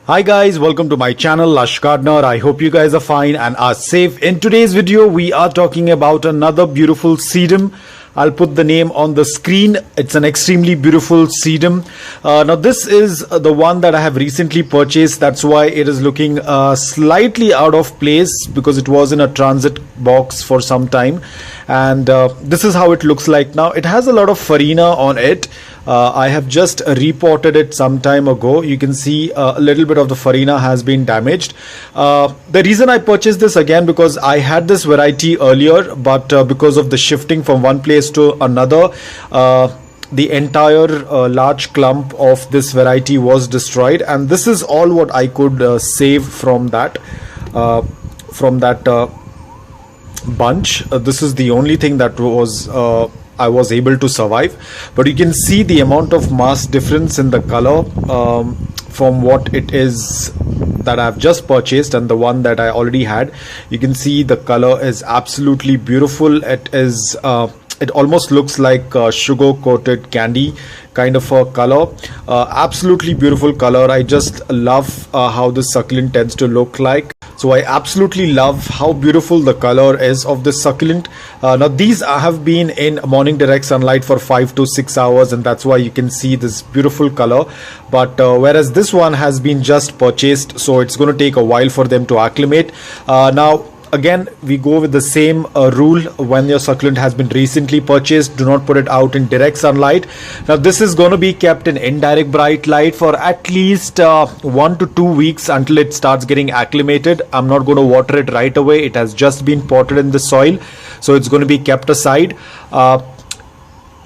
Hi guys, welcome to my channel Lush Gardener. I hope you guys are fine and are safe. In today's video we are talking about another beautiful sedum. I'll put the name on the screen. It's an extremely beautiful sedum. Now this is the one that I have recently purchased. That's why it is looking slightly out of place, because it was in a transit box for some time. And this is how it looks like now. It has a lot of farina on it. I have just repotted it some time ago. You can see a little bit of the farina has been damaged. The reason I purchased this again, because I had this variety earlier, but because of the shifting from one place to another, the entire large clump of this variety was destroyed, and this is all what I could save from that bunch. This is the only thing that was I was able to survive. But you can see the amount of mass difference in the color from what it is that I've just purchased and the one that I already had. You can see the color is absolutely beautiful. It is it almost looks like sugar coated candy kind of a color. Absolutely beautiful color. I just love how this succulent tends to look like. So I absolutely love how beautiful the color is of this succulent. Now these have been in morning direct sunlight for 5 to 6 hours, and that's why you can see this beautiful color. But whereas this one has been just purchased, so it's going to take a while for them to acclimate. Now again, we go with the same rule. When your succulent has been recently purchased, do not put it out in direct sunlight. Now this is going to be kept in indirect bright light for at least 1 to 2 weeks until it starts getting acclimated. I'm not going to water it right away. It has just been potted in the soil, so it's going to be kept aside.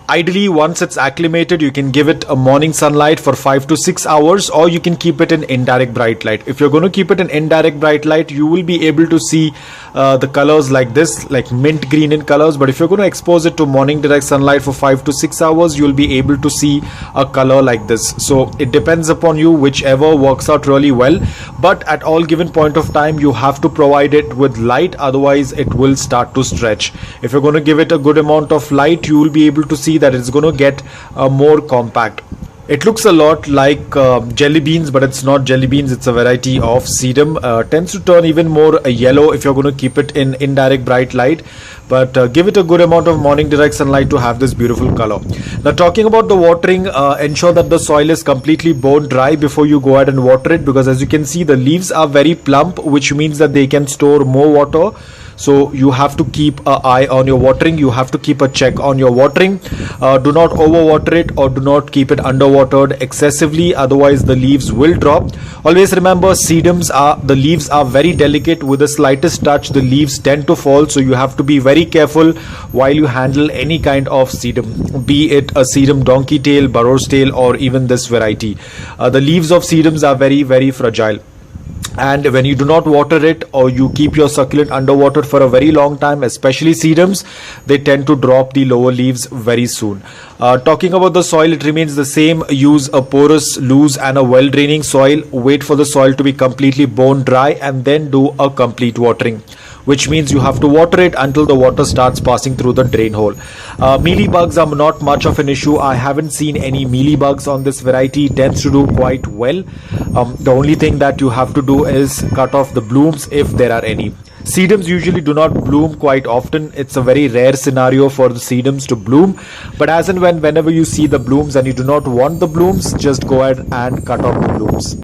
Ideally, once it's acclimated, you can give it a morning sunlight for 5 to 6 hours, or you can keep it in indirect bright light. If you're going to keep it in indirect bright light, you will be able to see the colors like this, like mint green in colors. But if you're going to expose it to morning direct sunlight for 5 to 6 hours, you'll be able to see a color like this. So it depends upon you, whichever works out really well. But at all given point of time, you have to provide it with light, otherwise it will start to stretch. If you're going to give it a good amount of light, you will be able to see that it's going to get more compact. It looks a lot like jelly beans, but it's not jelly beans. It's a variety of sedum. Tends to turn even more yellow if you're going to keep it in indirect bright light. But give it a good amount of morning direct sunlight to have this beautiful color. Now talking about the watering, ensure that the soil is completely bone dry before you go ahead and water it, because as you can see, the leaves are very plump, which means that they can store more water. So you have to keep an eye on your watering. You have to keep a check on your watering. Do not overwater it, or do not keep it underwatered excessively, otherwise the leaves will drop. Always remember, the leaves are very delicate. With the slightest touch, the leaves tend to fall. So you have to be very careful while you handle any kind of sedum, be it a sedum donkey tail, burro's tail, or even this variety. The leaves of sedums are very, very fragile. And when you do not water it, or you keep your succulent underwater for a very long time, especially sedums, they tend to drop the lower leaves very soon. Talking about the soil, it remains the same. Use a porous, loose and a well draining soil. Wait for the soil to be completely bone dry and then do a complete watering, which means you have to water it until the water starts passing through the drain hole. Mealy bugs are not much of an issue. I haven't seen any mealy bugs on this variety. It tends to do quite well. The only thing that you have to do is cut off the blooms if there are any. Sedums usually do not bloom quite often. It's a very rare scenario for the sedums to bloom. But as and whenever you see the blooms and you do not want the blooms, just go ahead and cut off the blooms.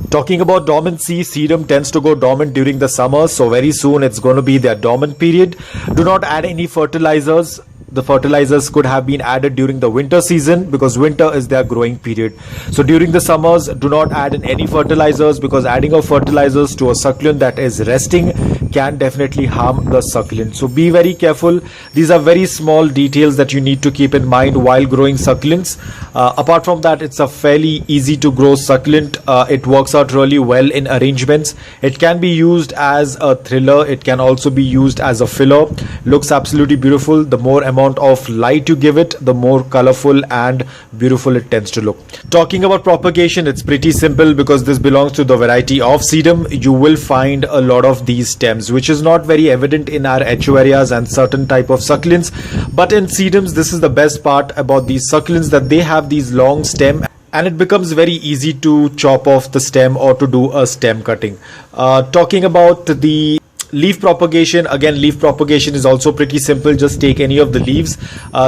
Talking about dormancy, sedum tends to go dormant during the summer, so very soon it's going to be their dormant period. Do not add any fertilizers. The fertilizers could have been added during the winter season, because winter is their growing period. So during the summers, do not add in any fertilizers, because adding of fertilizers to a succulent that is resting can definitely harm the succulent. So be very careful. These are very small details that you need to keep in mind while growing succulents. Apart from that, it's a fairly easy to grow succulent. It works out really well in arrangements. It can be used as a thriller. It can also be used as a filler. Looks absolutely beautiful. The more amount of light you give it, the more colorful and beautiful it tends to look. Talking about propagation, it's pretty simple, because this belongs to the variety of sedum. You will find a lot of these stems, which is not very evident in our Echeverias and certain type of succulents. But in sedums, this is the best part about these succulents, that they have these long stem and it becomes very easy to chop off the stem or to do a stem cutting. Talking about the leaf propagation, again, leaf propagation is also pretty simple. Just take any of the leaves.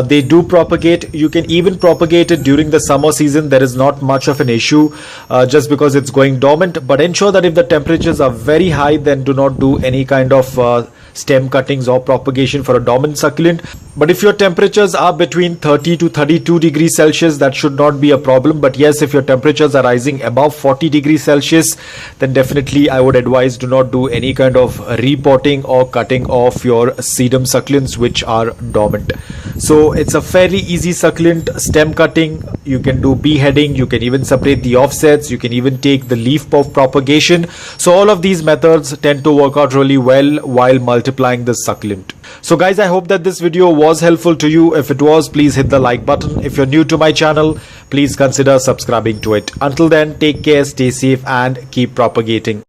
They do propagate. You can even propagate it during the summer season. There is not much of an issue just because it's going dormant, but ensure that if the temperatures are very high, then do not do any kind of stem cuttings or propagation for a dormant succulent. But if your temperatures are between 30 to 32 degrees Celsius, that should not be a problem. But yes, if your temperatures are rising above 40 degrees Celsius, then definitely I would advise do not do any kind of repotting or cutting off your sedum succulents which are dormant. So it's a fairly easy succulent stem cutting. You can do beheading, you can even separate the offsets, you can even take the leaf propagation. So all of these methods tend to work out really well while multiplying the succulent. So guys, I hope that this video was helpful to you. If it was, please hit the like button. If you're new to my channel, please consider subscribing to it. Until then, take care, stay safe, and keep propagating.